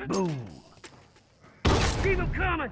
Boom. Keep them coming.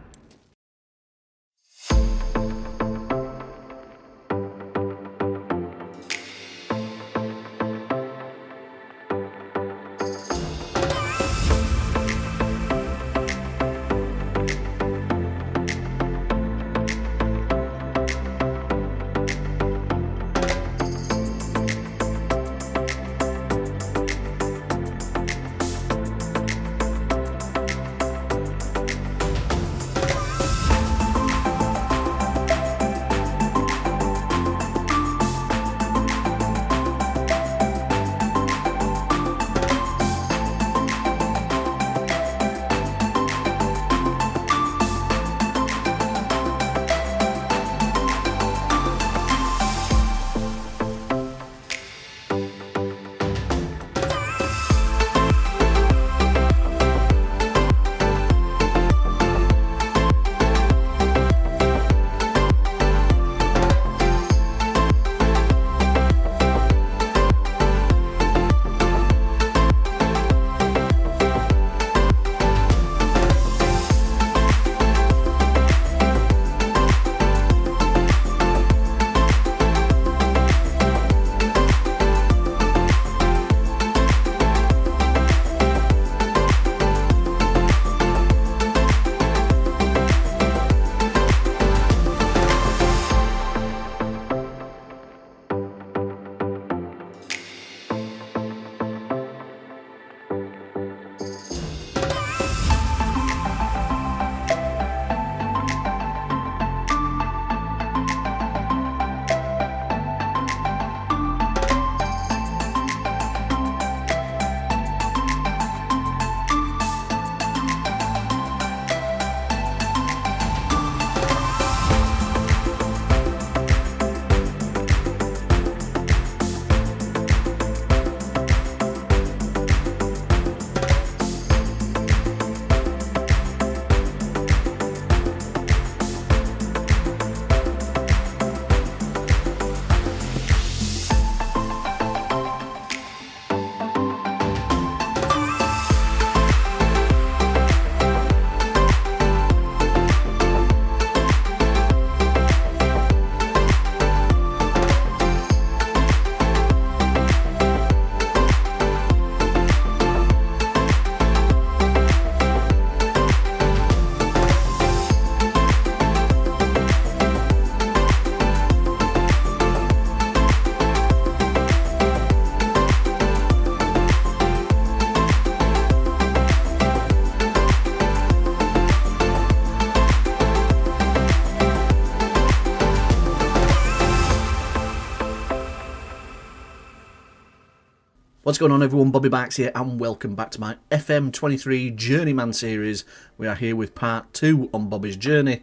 What's going on, everyone? Bobbybarks here, and welcome back to my FM23 Journeyman series. We are here with part 2 on Bobby's journey,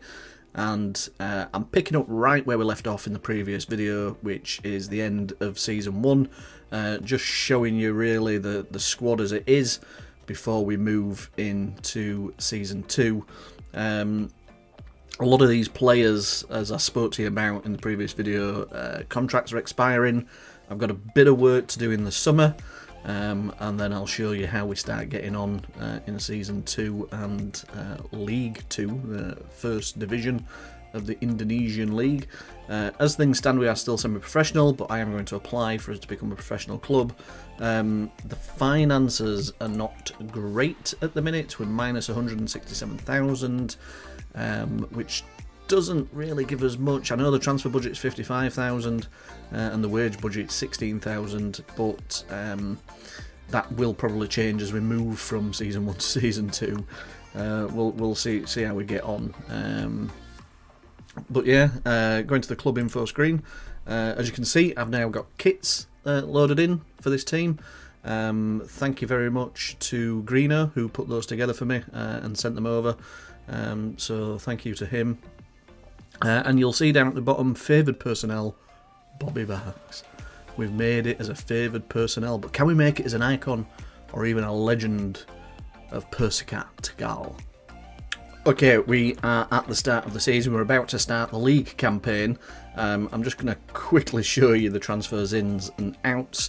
and I'm picking up right where we left off in the previous video, which is the end of Season 1, just showing you really the squad as it is before we move into Season 2. A lot of these players, as I spoke to you about in the previous video, contracts are expiring. I've got a bit of work to do in the summer, and then I'll show you how we start getting on in Season 2 and League 2, the first division of the Indonesian League. As things stand, we are still semi-professional, but I am going to apply for us to become a professional club. The finances are not great at the minute. We're minus 167,000, which doesn't really give us much. I know the transfer budget is 55,000 and the wage budget is 16,000, but that will probably change as we move from Season 1 to Season 2. We'll see how we get on. But yeah, going to the club info screen, as you can see, I've now got kits loaded in for this team. Thank you very much to Greeno, who put those together for me and sent them over. So thank you to him. And you'll see down at the bottom, favoured personnel, Bobbybarks. We've made it as a favoured personnel, but can we make it as an icon or even a legend of Persekat Tegal? Okay, we are at the start of the season. We're about to start the league campaign. I'm just going to quickly show you the transfers ins and outs.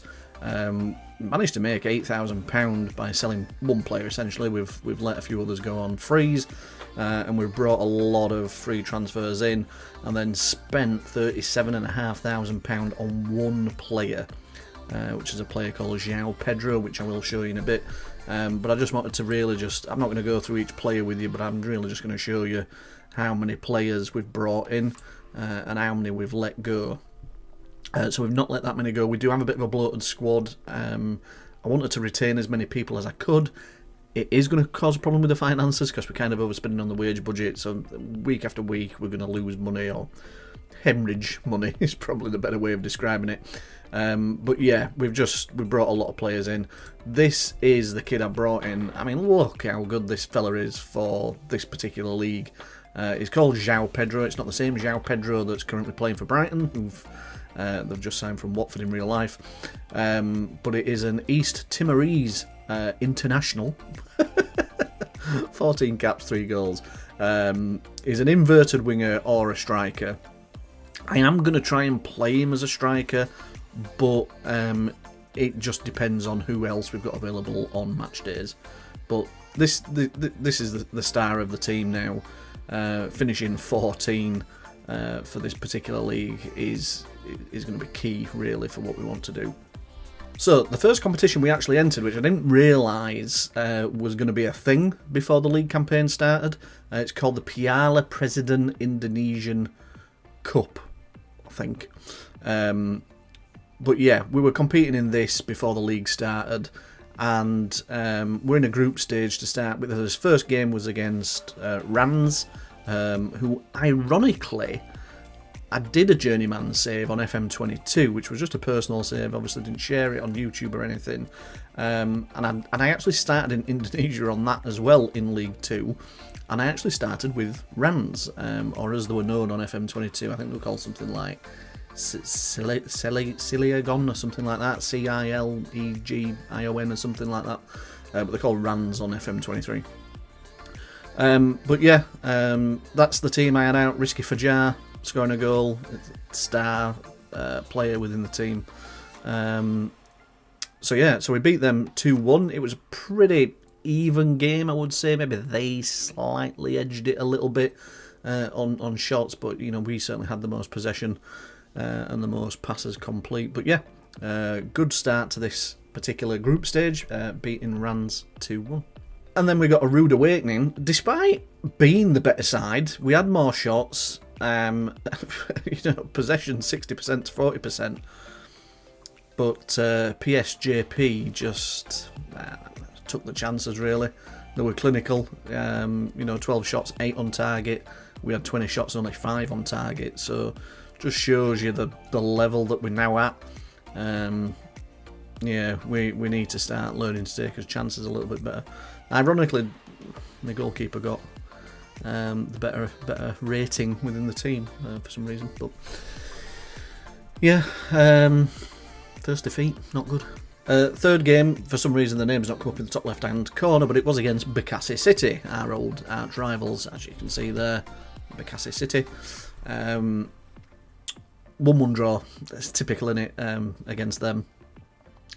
managed to make £8,000 by selling one player. Essentially, we've let a few others go on freeze, and we've brought a lot of free transfers in, and then spent £37,500 on one player, which is a player called João Pedro, which I will show you in a bit. But I just wanted to really I'm not going to go through each player with you, but I'm really just going to show you how many players we've brought in and how many we've let go. So we've not let that many go. We do have a bit of a bloated squad. I wanted to retain as many people as I could. It is going to cause a problem with the finances because we're kind of overspending on the wage budget. So week after week we're going to lose money, or hemorrhage money is probably the better way of describing it. But yeah, we brought a lot of players in. This is the kid I brought in. I mean, look how good this fella is for this particular league. He's called João Pedro. It's not the same João Pedro that's currently playing for Brighton, they've just signed from Watford in real life. But it is an East Timorese international. 14 caps, 3 goals. He's an inverted winger or a striker. I am going to try and play him as a striker, but it just depends on who else we've got available on match days. But this is the star of the team now. Finishing 14 for this particular league is going to be key, really, for what we want to do. So the first competition we actually entered, which I didn't realise was going to be a thing before the league campaign started, it's called the Piala President Indonesian Cup, I think. But yeah, we were competing in this before the league started, and we're in a group stage to start with. His first game was against Rans, who ironically, I did a journeyman save on FM23, which was just a personal save. Obviously didn't share it on YouTube or anything. And I actually started in Indonesia on that as well in League 2. And I actually started with Rans, or as they were known on FM22, I think they were called something like Cilegon or something like that, Cilegion or something like that. But they're called Rans on FM23. But yeah, that's the team I had out. Risky Fajar scoring a goal, star player within the team. So yeah, so we beat them 2-1. It was a pretty even game, I would say. Maybe they slightly edged it a little bit on shots, but you know, we certainly had the most possession and the most passes complete. But yeah, good start to this particular group stage, beating Rans 2-1. And then we got a rude awakening. Despite being the better side, we had more shots. Possession 60% to 40%. But PSJP just took the chances, really. They were clinical. 12 shots, 8 on target. We had 20 shots, only 5 on target. So just shows you the level that we're now at. We need to start learning to take our chances a little bit better. Ironically, the goalkeeper got the better rating within the team for some reason. But yeah, first defeat, not good. Third game, for some reason the name's not come up in the top left hand corner, but it was against Bekasi City, our old arch rivals, as you can see there. Bekasi City. 1-1 draw. That's typical, in it, against them.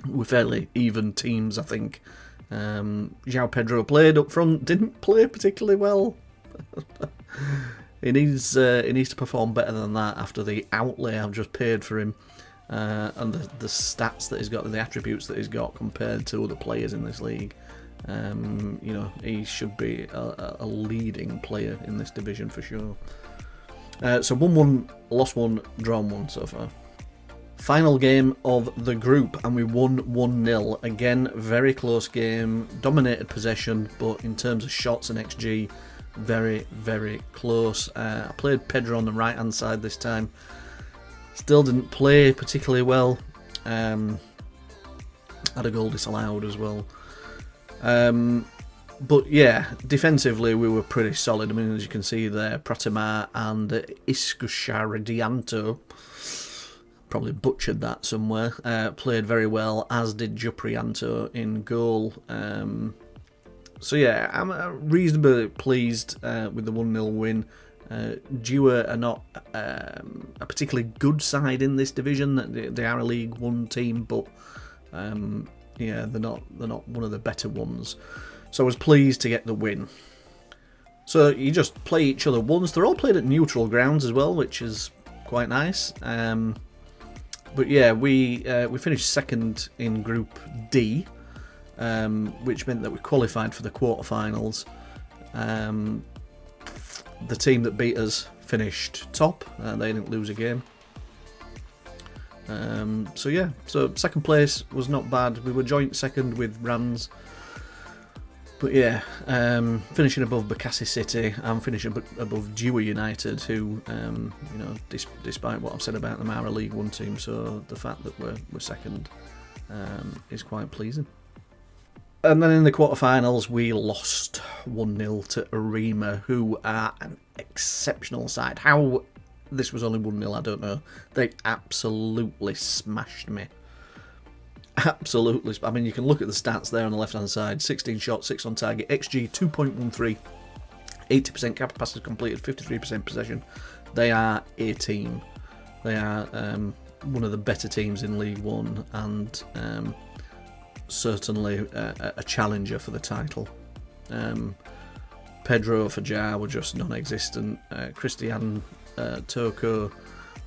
We're fairly even teams, I think. João Pedro played up front, didn't play particularly well. He needs to perform better than that after the outlay I've just paid for him, and the stats that he's got, the attributes that he's got compared to other players in this league. He should be a leading player in this division for sure. So 1-1, lost 1, drawn 1 so far. Final game of the group, and we won 1-0. Again, very close game, dominated possession, but in terms of shots and XG, very, very close. I played Pedro on the right hand side this time. Still didn't play particularly well. Had a goal disallowed as well. But yeah, defensively we were pretty solid. I mean, as you can see there, Pratimar and Iskusharadianto, probably butchered that somewhere, played very well, as did Juprianto in goal. So yeah, I'm reasonably pleased with the 1-0 win. Dewar are not a particularly good side in this division. They are a League 1 team, but yeah, they're not one of the better ones. So I was pleased to get the win. So you just play each other once. They're all played at neutral grounds as well, which is quite nice. But yeah, we finished second in Group D, which meant that we qualified for the quarterfinals. The team that beat us finished top. They didn't lose a game. So yeah, so second place was not bad. We were joint second with Rams. But yeah, finishing above Bekasi City and finishing above Dewey United, who, you know, despite what I've said about them, are a League One team, so the fact that we're second is quite pleasing. And then in the quarterfinals, we lost 1-0 to Arima, who are an exceptional side. How this was only 1-0, I don't know. They absolutely smashed me. Absolutely. I mean, you can look at the stats there on the left-hand side. 16 shots, 6 on target, XG 2.13, 80% cap passes completed, 53% possession. They are a team. They are one of the better teams in League One, and certainly a challenger for the title. Pedro Fajar were just non-existent. Christian Toko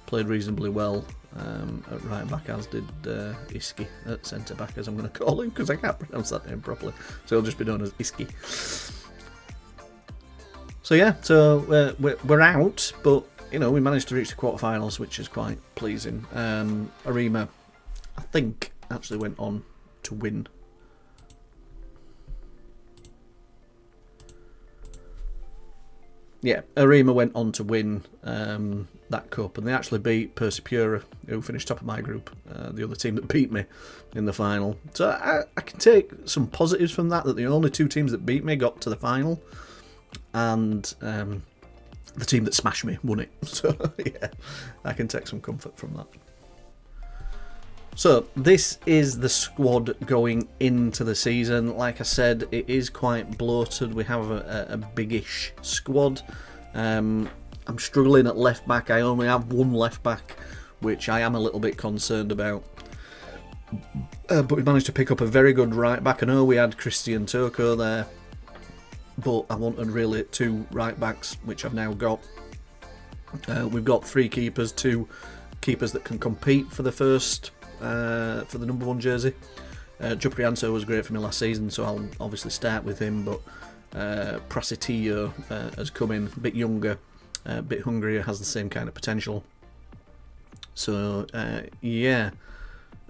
played reasonably well at right back, as did Iski at centre back, as I'm going to call him, because I can't pronounce that name properly, so he'll just be known as Iski. So yeah, so we're out, but you know, we managed to reach the quarterfinals, which is quite pleasing. Arima, I think, actually went on to win. Yeah, Arima went on to win that cup, and they actually beat Persekat, who finished top of my group, the other team that beat me in the final. So I can take some positives from that the only two teams that beat me got to the final, and the team that smashed me won it. So yeah, I can take some comfort from that. So this is the squad going into the season. Like I said, it is quite bloated. We have a biggish squad. I'm struggling at left back. I only have one left back, which I am a little bit concerned about. But we managed to pick up a very good right back. I know we had Christian Toko there, but I wanted really two right backs, which I've now got. We've got 3 keepers, 2 keepers that can compete for the first. For the number 1 jersey. Juprianto was great for me last season, so I'll obviously start with him, but Prasitillo has come in, a bit younger, a bit hungrier, has the same kind of potential. So yeah,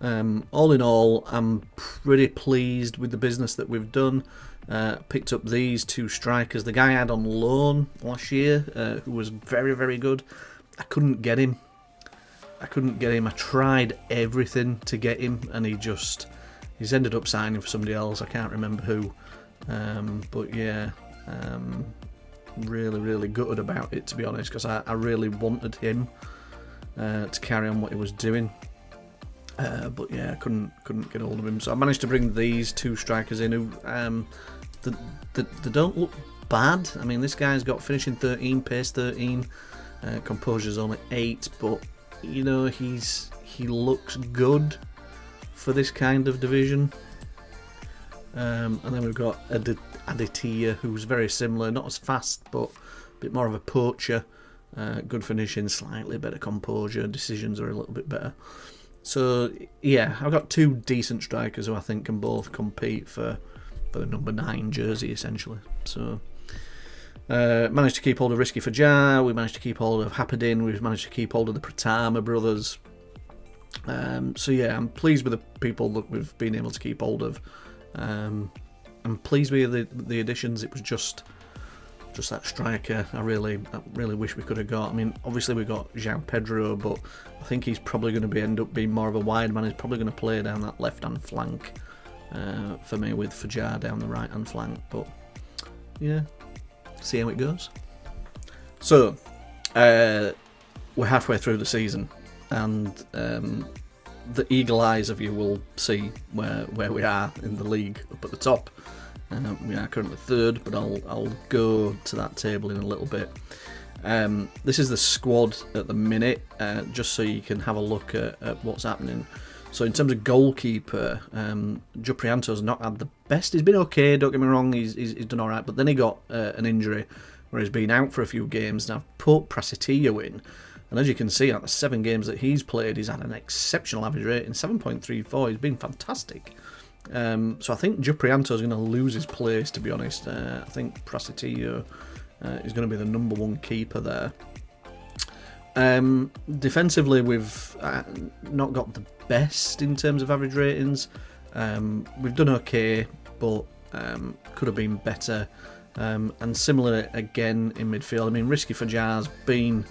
all in all, I'm pretty pleased with the business that we've done. Picked up these 2 strikers. The guy I had on loan last year, who was very, very good. I couldn't get him. I tried everything to get him, and he's ended up signing for somebody else. I can't remember who. But yeah, really, really gutted about it, to be honest, because I really wanted him to carry on what he was doing. But yeah, I couldn't get hold of him. So I managed to bring these 2 strikers in who they don't look bad. I mean, this guy's got finishing 13, pace 13, composure's only 8, but you know, he looks good for this kind of division. And then we've got Aditya, who's very similar, not as fast, but a bit more of a poacher. Good finishing, slightly better composure, decisions are a little bit better. So yeah, I've got 2 decent strikers who I think can both compete for the number 9 jersey, essentially. So managed to keep hold of Risky Fajar, we managed to keep hold of Hapadin, we've managed to keep hold of the Pratama brothers. So yeah, I'm pleased with the people that we've been able to keep hold of. I'm pleased with the additions. It was just that striker I really wish we could have got. I mean, obviously we got João Pedro, but I think he's probably going to end up being more of a wide man. He's probably going to play down that left-hand flank for me, with Fajar down the right-hand flank. But yeah, see how it goes. So we're halfway through the season, and the eagle eyes of you will see where we are in the league up at the top. We are currently 3rd, but I'll go to that table in a little bit. This is the squad at the minute, just so you can have a look at what's happening. So in terms of goalkeeper, Juprianto's not had the best. He's been okay, don't get me wrong, he's done alright, but then he got an injury where he's been out for a few games. Now I've put Prasetya in, and as you can see, out of the 7 games that he's played, he's had an exceptional average rating, 7.34. He's been fantastic. So I think Juprianto's going to lose his place, to be honest. I think Prasetya is going to be the number 1 keeper there. Defensively, we've not got the best in terms of average ratings. We've done okay, but could have been better. And similar again in midfield. I mean, Risky Fajar's been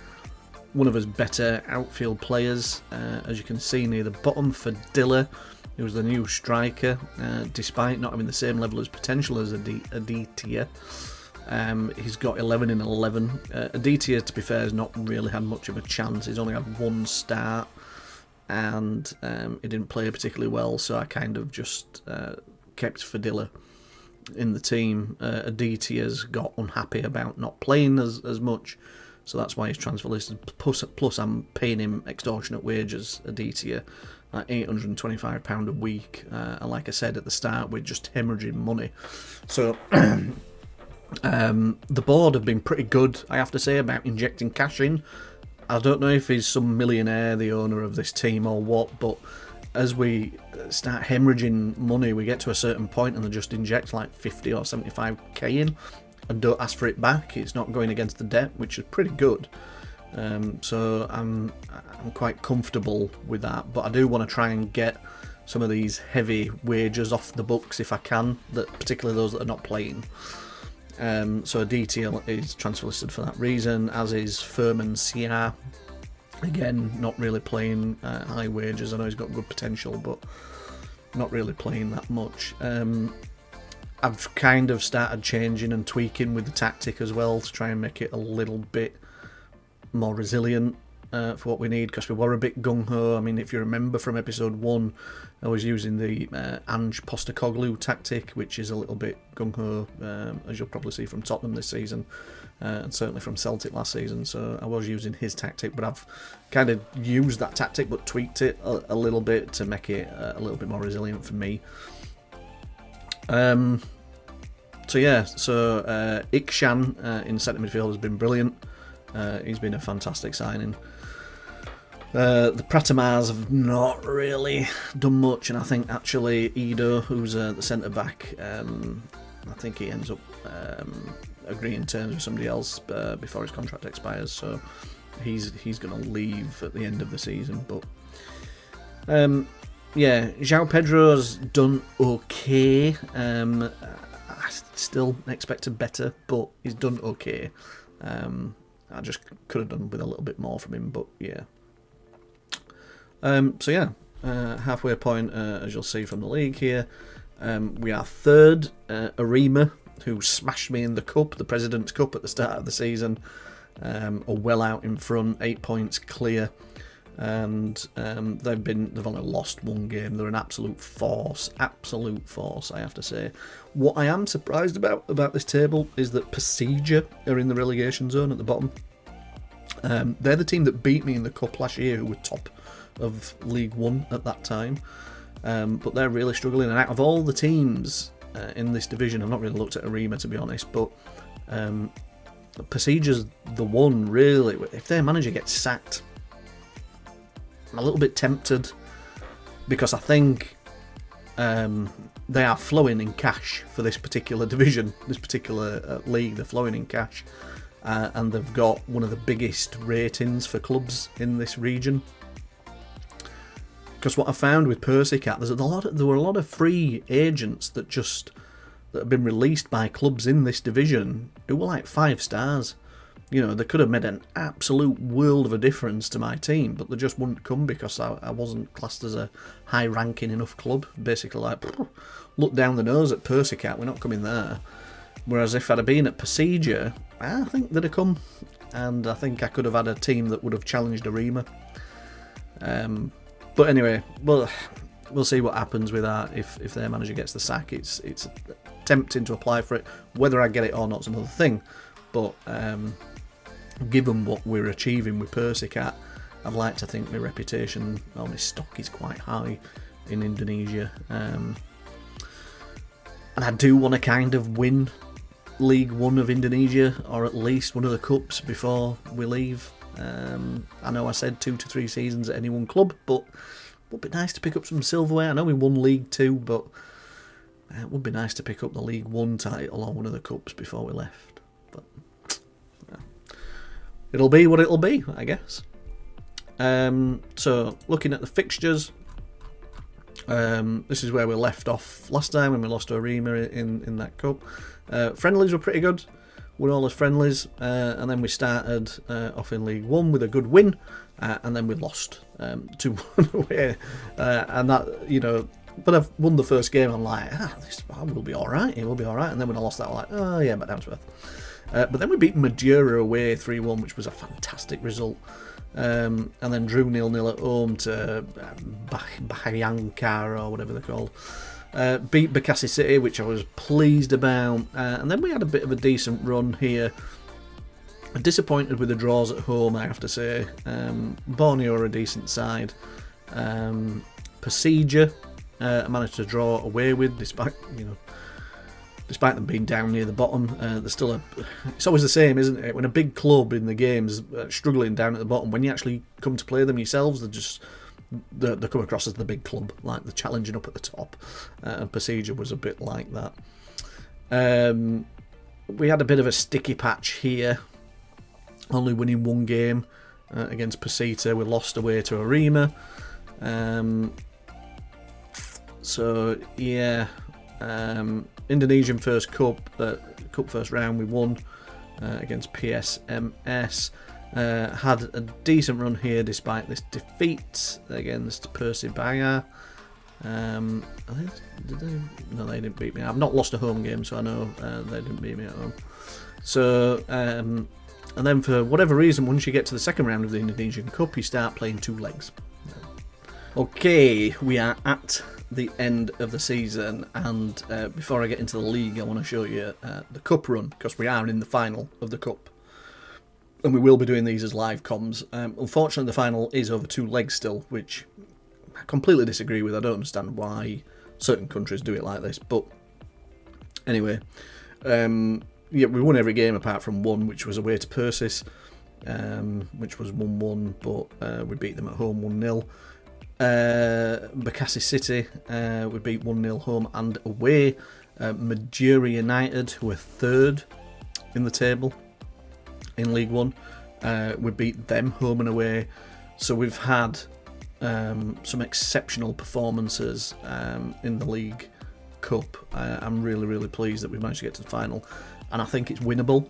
one of his better outfield players. As you can see near the bottom, Fadilla, who was the new striker, despite not having the same level of potential as Aditya. He's got 11 in 11. Aditya, to be fair, has not really had much of a chance. He's only had 1 start, and he didn't play particularly well, so I kind of just kept Fadilla in the team. Aditya's got unhappy about not playing as much, so that's why he's transfer listed. Plus I'm paying him extortionate wages, Aditya, at £825 a week, and like I said at the start, we're just hemorrhaging money. So the board have been pretty good, I have to say, about injecting cash in. I don't know if he's some millionaire, the owner of this team, or what, but as we start hemorrhaging money, we get to a certain point and they just inject like 50 or 75k in and don't ask for it back. It's not going against the debt, which is pretty good. So I'm quite comfortable with that, but I do want to try and get some of these heavy wages off the books if I can, that particularly those that are not playing. So Aditya is transfer listed for that reason, as is Furman Sia. Again, not really playing high wages. I know he's got good potential, but not really playing that much. I've kind of started changing and tweaking with the tactic as well to try and make it a little bit more resilient for what we need, because we were a bit gung-ho. I mean, if you remember from episode 1, I was using the Ange Postecoglou tactic, which is a little bit gung-ho, as you'll probably see from Tottenham this season, and certainly from Celtic last season. So I was using his tactic, but I've kind of used that tactic but tweaked it a little bit to make it a little bit more resilient for me. So yeah, so Ikshan in centre midfield has been brilliant. He's been a fantastic signing. The Pratamars have not really done much, and I think actually Ido, who's the centre back, I think he ends up agreeing terms with somebody else before his contract expires, so he's going to leave at the end of the season. But yeah, João Pedro's done okay. I still expected better, but he's done okay. I just could have done with a little bit more from him, but yeah. So yeah, halfway point, as you'll see from the league here. We are third. Arima, who smashed me in the cup, the President's Cup at the start of the season, are well out in front, 8 points clear, and they've only lost 1 game. They're an absolute force, I have to say. What I am surprised about this table is that Persija are in the relegation zone at the bottom. They're the team that beat me in the cup last year, who were top of League One at that time, but they're really struggling. And out of all the teams in this division, I've not really looked at Arima, to be honest, but Persija's the one, really. If their manager gets sacked, I'm a little bit tempted, because I think they are flowing in cash for this particular division, this particular league. They're flowing in cash, and they've got one of the biggest ratings for clubs in this region. Because what I found with Persekat, there were a lot of free agents that have been released by clubs in this division who were like 5 stars. You know, they could have made an absolute world of a difference to my team, but they just wouldn't come because I wasn't classed as a high-ranking enough club. Basically, like, look down the nose at Persekat, we're not coming there. Whereas if I'd have been at Persija, I think they'd have come, and I think I could have had a team that would have challenged Arima. But anyway, well, we'll see what happens with that. If their manager gets the sack, it's tempting to apply for it. Whether I get it or not is another thing. But given what we're achieving with Persekat, I'd like to think my reputation, or my stock, is quite high in Indonesia. And I do want to kind of win League One of Indonesia, or at least one of the cups before we leave. I know I said 2 to 3 seasons at any one club, but it would be nice to pick up some silverware. I know we won League 2, but it would be nice to pick up the League 1 title or one of the cups before we left. But it'll be what it'll be, I guess. So, looking at the fixtures, this is where we left off last time when we lost to Arima in that cup. Friendlies were pretty good. Won all his friendlies, and then we started off in League 1 with a good win, and then we lost 2-1 away. And that, you know, but I've won the first game, I'm like, this will be alright, it will be alright. And then when I lost that, I'm like, oh yeah, but Downsworth. But then we beat Madura away 3-1, which was a fantastic result. And then drew 0-0 at home to Bahayankar, or whatever they're called. Beat Bekasi City, which I was pleased about. And then we had a bit of a decent run here. Disappointed with the draws at home, I have to say. Borneo are a decent side. Persija I managed to draw away with, despite them being down near the bottom. There's still it's always the same, isn't it? When a big club in the game's struggling down at the bottom, when you actually come to play them yourselves, they come across as the big club, like they're challenging up at the top. And Persija was a bit like that. We had a bit of a sticky patch here, only winning one game against Persita. We lost away to Arima. So yeah, Indonesian first cup first round we won against PSMS. Had a decent run here despite this defeat against Persebaya. No, they didn't beat me. I've not lost a home game, so I know they didn't beat me at home. So, and then for whatever reason, once you get to the second round of the Indonesian Cup, you start playing 2 legs. Okay, we are at the end of the season, and before I get into the league, I want to show you the cup run, because we are in the final of the cup. And we will be doing these as live comms. Unfortunately, the final is over 2 legs still, which I completely disagree with. I don't understand why certain countries do it like this. But anyway, yeah, we won every game apart from one, which was away to Persis, which was 1-1, but we beat them at home 1-0. Bekasi City, we beat 1-0 home and away. Madura United, who are 3rd in the table in League 1, we beat them home and away. So we've had some exceptional performances in the League Cup. I'm really, really pleased that we've managed to get to the final, and I think it's winnable.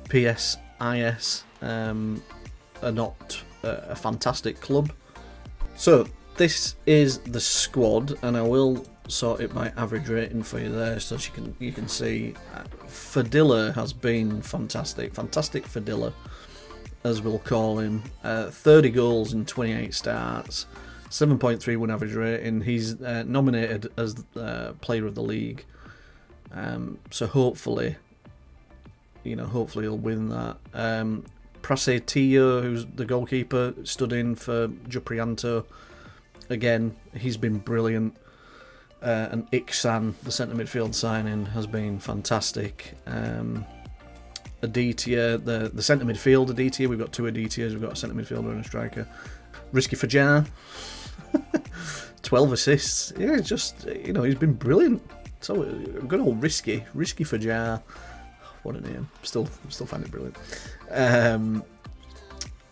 PSIS are not a fantastic club. So this is the squad, and I will sort it by average rating for you there, so you can see. Fadilla has been fantastic Fadilla, as we'll call him. 30 goals in 28 starts, 7.31 average rating. He's nominated as player of the league, so hopefully he'll win that. Prasetyo, who's the goalkeeper, stood in for Juprianto. Again, he's been brilliant. And Iksan, the centre midfield signing, has been fantastic. Aditya, the centre midfield Aditya, we've got 2 Adityas, we've got a centre midfielder and a striker. Risky Fajar, 12 assists. Yeah, it's just, he's been brilliant. So good old Risky Fajar. What a name. Still find it brilliant. And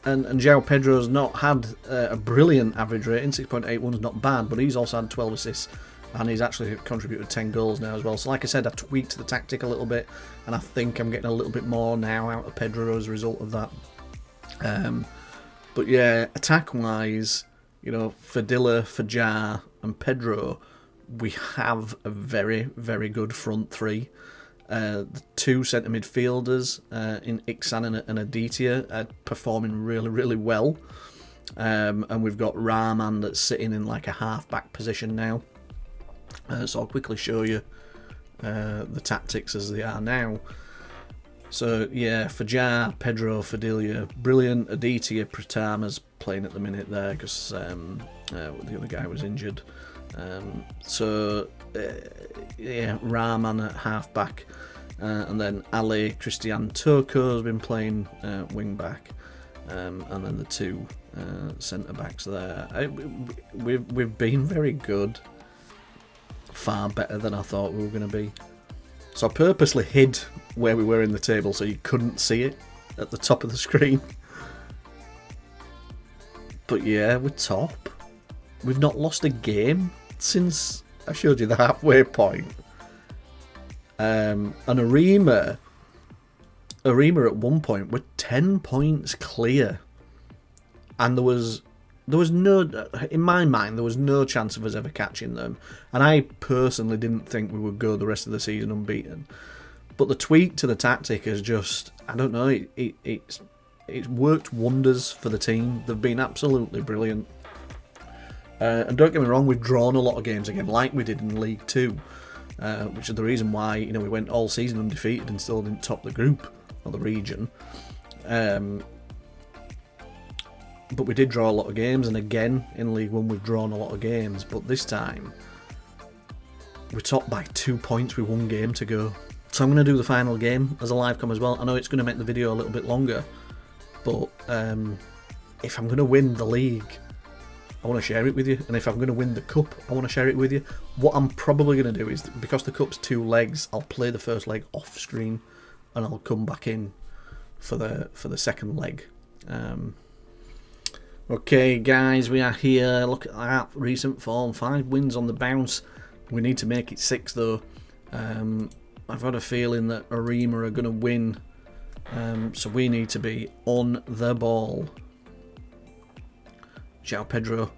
João Pedro's not had a brilliant average rating. 6.81 is not bad, but he's also had 12 assists, and he's actually contributed 10 goals now as well. So like I said, I tweaked the tactic a little bit, and I think I'm getting a little bit more now out of Pedro as a result of that. But yeah, attack-wise, Fadilla, Fajar and Pedro, we have a very, very good front three. The 2 centre midfielders in Iksan and Aditya are performing really, really well. And we've got Rahman that's sitting in like a half-back position now. So I'll quickly show you the tactics as they are now. So yeah, Fajar, Pedro, Fadilla, brilliant. Aditya, Pratama's playing at the minute there because the other guy was injured. Yeah, Rahman at half-back. And then Ali Christian Turco has been playing wing-back. And then the two centre-backs there. We've been very good. Far better than I thought we were going to be. So I purposely hid where we were in the table so you couldn't see it at the top of the screen. But yeah, we're top. We've not lost a game since I showed you the halfway point. And Arema at one point were 10 points clear. And there was no, in my mind, there was no chance of us ever catching them. And I personally didn't think we would go the rest of the season unbeaten. But the tweak to the tactic has just, I don't know, it's worked wonders for the team. They've been absolutely brilliant. And don't get me wrong, we've drawn a lot of games again, like we did in League 2, which is the reason why, you know, we went all season undefeated and still didn't top the group or the region. But we did draw a lot of games, and again in League 1 we've drawn a lot of games, but this time we're topped by 2 points with 1 game to go. So I'm going to do the final game as a live com as well. I know it's going to make the video a little bit longer, but if I'm going to win the league, I want to share it with you, and if I'm going to win the cup, I want to share it with you. What I'm probably going to do is, because the cup's 2 legs, I'll play the first leg off screen, and I'll come back in for the second leg. Okay, guys, we are here. Look at that recent form, 5 wins on the bounce. We need to make it 6 though. I've got a feeling that Arema are going to win, so we need to be on the ball. João Pedro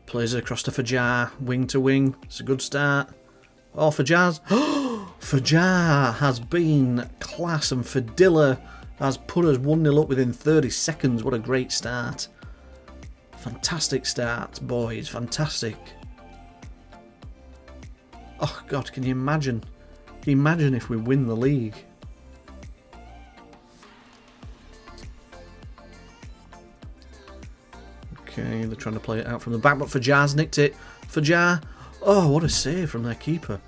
plays it across to Fajar, wing to wing. It's a good start. Oh, Fajar's... Fajar has been class, and Fadilla has put us 1-0 up within 30 seconds. What a great start. Fantastic start, boys. Fantastic. Oh, God, can you imagine? Can you imagine if we win the league? Okay, they're trying to play it out from the back, but Fajar's nicked it. Fajar. Oh, what a save from their keeper.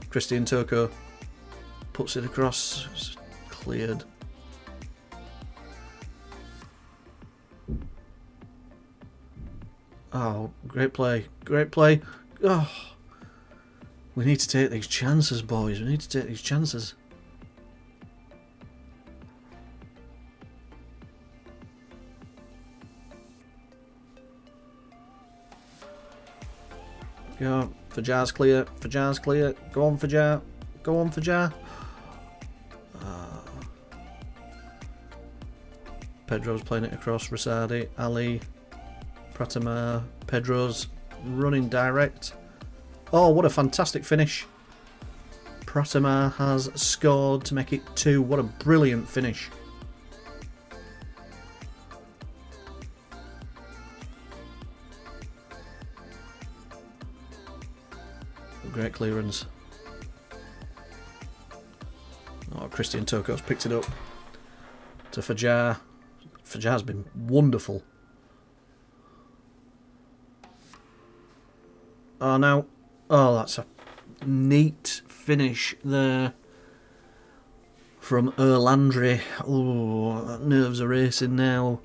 Christian Turco puts it across. It's cleared. Oh, great play. Great play. Oh, we need to take these chances, boys. We need to take these chances. Go. Fajar's clear. Fajar's clear. Go on, Fajar. Go on, Fajar. Pedro's playing it across. Rosadi. Ali. Pratamar. Pedro's running direct. Oh, what a fantastic finish. Pratamar has scored to make it 2. What a brilliant finish. Great clearance. Oh, Christian Turco's picked it up to Fajar. Fajar's been wonderful. Oh, now. Oh, that's a neat finish there from Erlandry. Oh, nerves are racing now.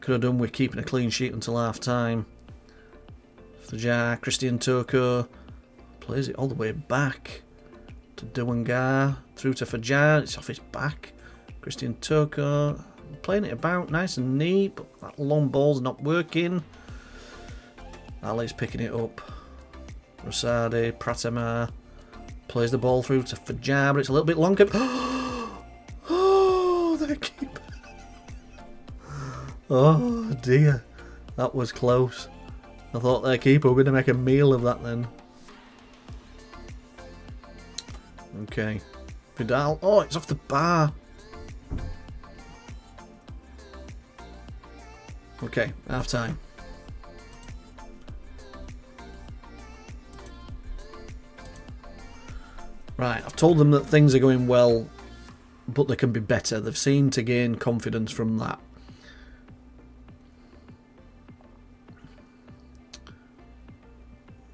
Could have done with keeping a clean sheet until half time. Fajar, Christian Turco plays it all the way back to Dewangar, through to Fajar. It's off his back. Christian Turco playing it about nice and neat, but that long ball's not working. Ali's picking it up. Rosadi, Pratamar plays the ball through to Fajar, but it's a little bit longer. Oh, their keeper. Oh dear, that was close. I thought their keeper were going to make a meal of that then. Okay, Vidal. Oh, it's off the bar. Okay, half time. Right, I've told them that things are going well, but they can be better. They've seemed to gain confidence from that.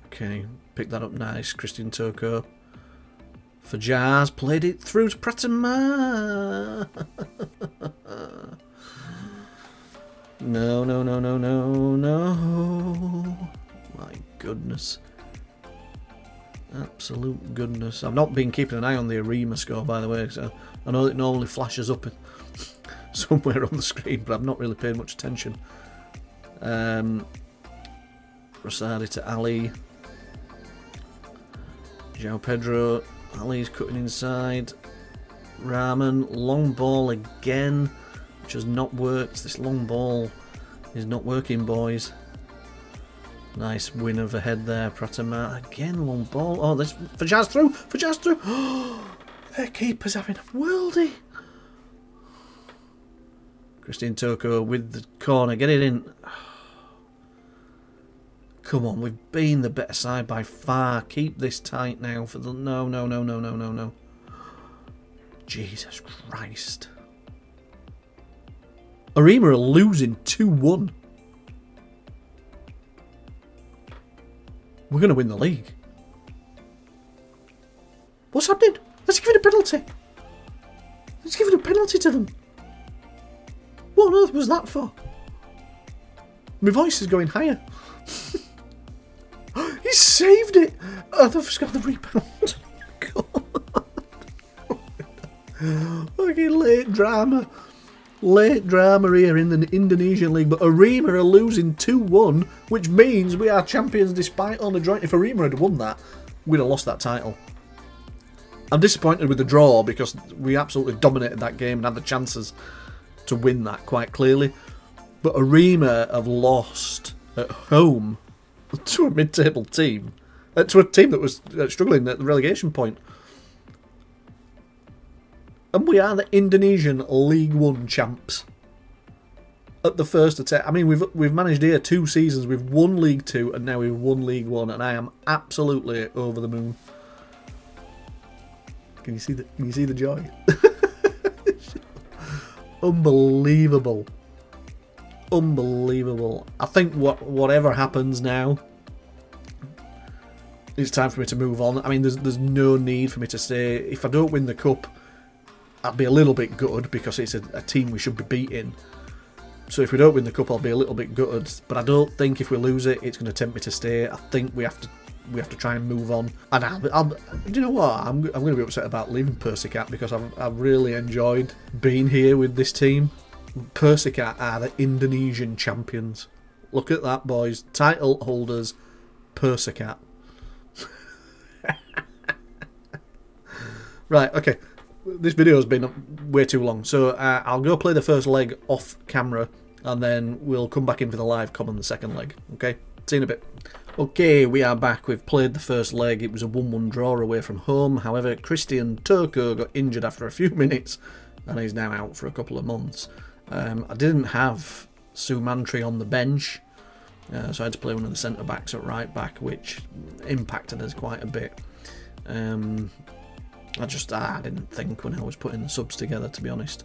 Okay, pick that up nice. Christian Toko. For Jazz, played it through to Pratama. No, no, no, no, no, no. My goodness. Absolute goodness. I've not been keeping an eye on the Arima score, by the way, so I know it normally flashes up somewhere on the screen, but I've not really paid much attention. Rosadi to Ali. João Pedro. Ali's cutting inside. Rahman. Long ball again, which has not worked. This long ball is not working, boys. Nice win overhead there. Pratama again, long ball. Oh, this Fajaz through. Fajaz through. Oh, their keeper's having a worldie. Christian Toko with the corner. Get it in. Come on, we've been the better side by far. Keep this tight now for the... No, no, no, no, no, no, no. Jesus Christ. Arima are losing 2-1. We're going to win the league. What's happening? Let's give it a penalty. Let's give it a penalty to them. What on earth was that for? My voice is going higher. He saved it! Oh, they've scored the rebound. God. Okay, late drama. Late drama here in the Indonesian League, but Arima are losing 2-1, which means we are champions despite only drawing. If Arima had won that, we'd have lost that title. I'm disappointed with the draw because we absolutely dominated that game and had the chances to win that quite clearly. But Arima have lost at home to a mid-table team, to a team that was struggling at the relegation point. And we are the Indonesian League 1 champs. At the first attempt. I mean, we've managed here 2 seasons. We've won League 2 and now we've won League 1, and I am absolutely over the moon. Can you see the joy? Unbelievable. Unbelievable. I think whatever happens now, it's time for me to move on. I mean, there's no need for me to stay. If I don't win the cup, I'd be a little bit gutted because it's a team we should be beating. So if we don't win the cup, I'll be a little bit gutted. But I don't think if we lose it, it's going to tempt me to stay. I think we have to try and move on. And do you know what? I'm going to be upset about leaving Persekat because I've really enjoyed being here with this team. Persekat are the Indonesian champions. Look at that, boys. Title holders, Persekat. Right, okay. This video has been way too long, so I'll go play the first leg off camera and then we'll come back in for the live com on the second leg. Okay, see you in a bit. Okay, we are back. We've played the first leg. It was a 1-1 draw away from home. However, Christian Toko got injured after a few minutes and he's now out for a couple of months. I didn't have Sumantri on the bench, so I had to play one of the centre backs at right back, which impacted us quite a bit. I didn't think when I was putting the subs together, to be honest.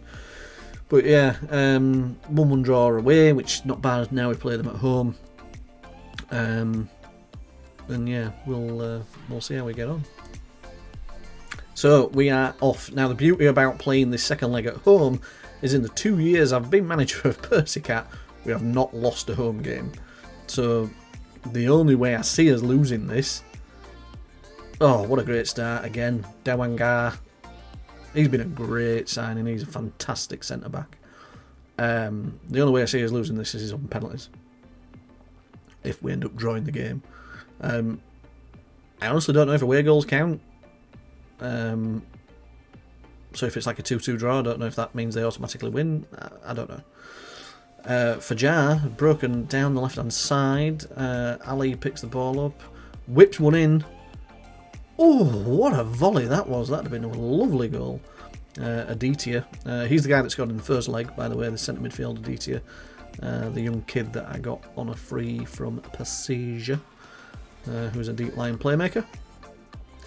But yeah, 1-1 draw away, which is not bad. Now we play them at home. And yeah, we'll see how we get on. So we are off. Now the beauty about playing this second leg at home is in the 2 years I've been manager of Persekat, we have not lost a home game. So the only way I see us losing this... Oh, what a great start again. Dewangar. He's been a great signing. He's a fantastic centre-back. The only way I see us losing this is on penalties. If we end up drawing the game. I honestly don't know if away goals count. So if it's like a 2-2 draw, I don't know if that means they automatically win. I don't know. Fajar, broken down the left-hand side. Ali picks the ball up. Whips one in. Oh, what a volley that was. That would have been a lovely goal. Aditya. He's the guy that scored in the first leg, by the way, the centre midfield Aditya. The young kid that I got on a free from Passeja, who's a deep line playmaker.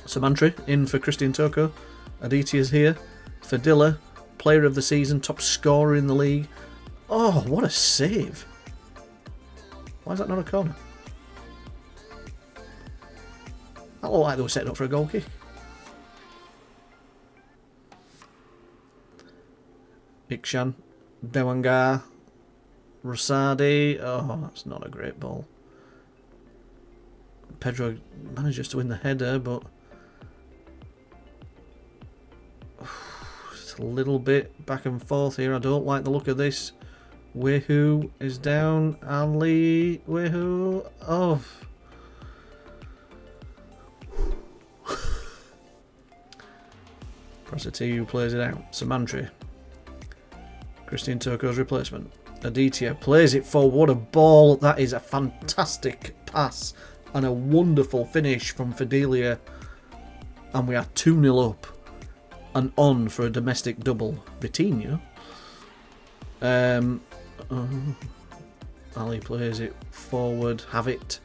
Sumantri in for Christian Toko. Aditya's here. Fadilla. player of the season, top scorer in the league. Oh, what a save. Why is that not a corner? That looked like they were setting up for a goal kick. Ikshan, Dewangar, Rosadi. Oh, that's not a great ball. Pedro manages to win the header, but it's a little bit back and forth here. I don't like the look of this. Wehu is down. Ali, Wehu. Oh. Prosity plays it out. Samantri. Christian Toko's replacement. Aditya plays it for. What a ball. That is a fantastic pass and a wonderful finish from Fidelia. And we are 2-0 up and on for a domestic double. Vitinho. Ali plays it forward. Have it.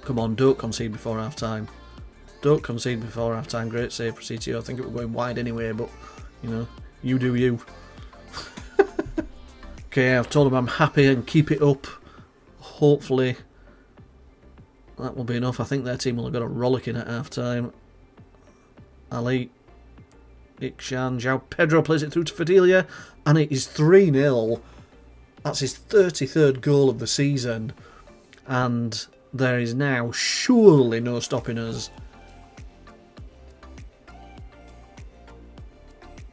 Come on, don't concede before half time. Don't concede before half time. Great save for CTO. I think it was going wide anyway, but you know, you do you. Okay, I've told him I'm happy and keep it up. Hopefully that will be enough. I think their team will have got a rollicking at half time. Ali, Ikshan, João Pedro plays it through to Fidelia, and it is 3-0. That's his 33rd goal of the season, and there is now surely no stopping us.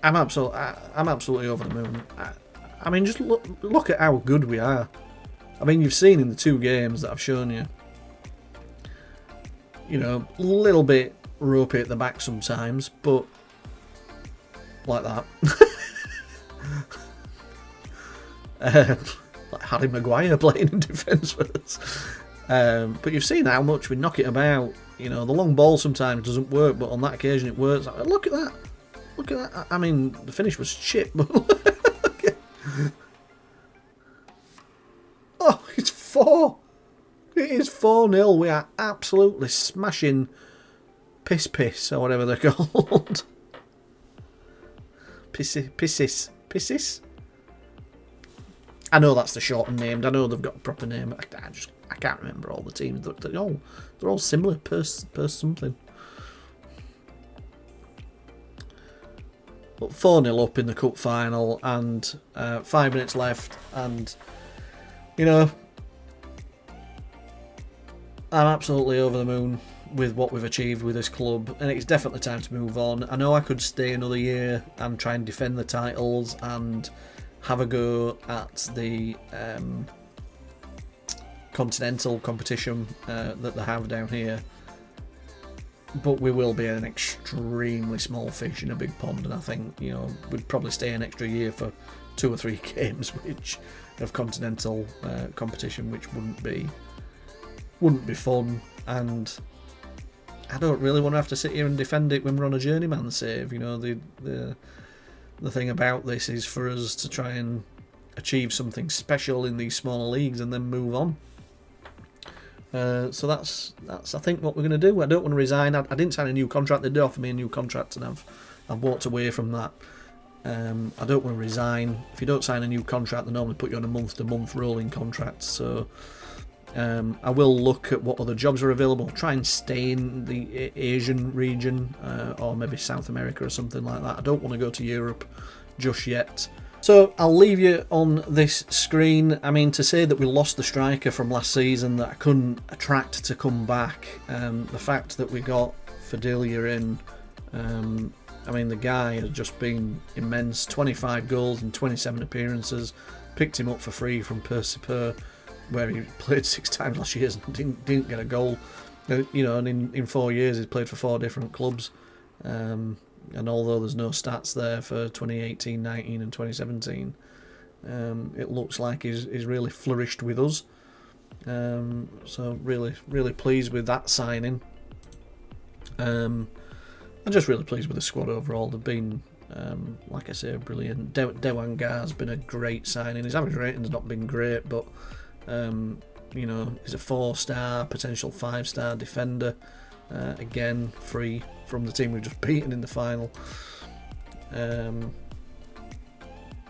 I'm absolutely over the moon. I mean, just look at how good we are. I mean, you've seen in the 2 games that I've shown you. You know, a little bit ropey at the back sometimes, but like that. Like Harry Maguire playing in defence with us. But you've seen how much we knock it about. You know, the long ball sometimes doesn't work, but on that occasion it works. Look at that. Look at that. I mean, the finish was shit, but oh, it's 4. It is 4-0. We are absolutely smashing piss or whatever they're called. Pissis. I know that's the shortened name. I know they've got a proper name. I can't remember all the teams. They're all similar. Pers something. But 4-0 up in the cup final, and 5 minutes left, and you know, I'm absolutely over the moon with what we've achieved with this club, and it's definitely time to move on. I know I could stay another year and try and defend the titles and have a go at the continental competition that they have down here, but we will be an extremely small fish in a big pond, and I think, you know, we'd probably stay an extra year for 2 or 3 games which of continental competition, which wouldn't be fun, and I don't really want to have to sit here and defend it when we're on a journeyman save. You know, the thing about this is for us to try and achieve something special in these smaller leagues and then move on. So that's I think what we're going to do. I don't want to resign. I didn't sign a new contract. They did offer me a new contract, and I've walked away from that. I don't want to resign. If you don't sign a new contract, they normally put you on a month-to-month rolling contract. So I will look at what other jobs are available. Try and stay in the Asian region, or maybe South America or something like that. I don't want to go to Europe just yet. So I'll leave you on this screen. I mean, to say that we lost the striker from last season that I couldn't attract to come back, the fact that we got Fidelia in, I mean, the guy has just been immense. 25 goals and 27 appearances. Picked him up for free from Persekat, where he played 6 times last year and didn't get a goal. You know, and in 4 years he's played for 4 different clubs. And although there's no stats there for 2018, 19 and 2017, it looks like he's really flourished with us. So really pleased with that signing. I'm just really pleased with the squad overall. They've been, like I say, brilliant. Dewangar's been a great signing. His average rating's not been great, but you know, he's a 4-star, potential 5-star defender. Again, free from the team we've just beaten in the final.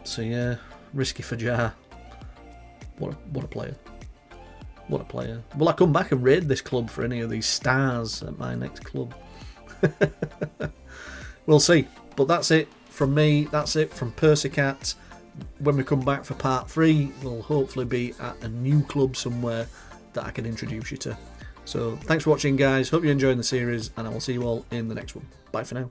So yeah, risky for Jar. What a player. What a player. Will I come back and raid this club for any of these stars at my next club? We'll see. But that's it from me. That's it from Persekat. When we come back for part 3, we'll hopefully be at a new club somewhere that I can introduce you to. So thanks for watching, guys. Hope you're enjoying the series, and I will see you all in the next one. Bye for now.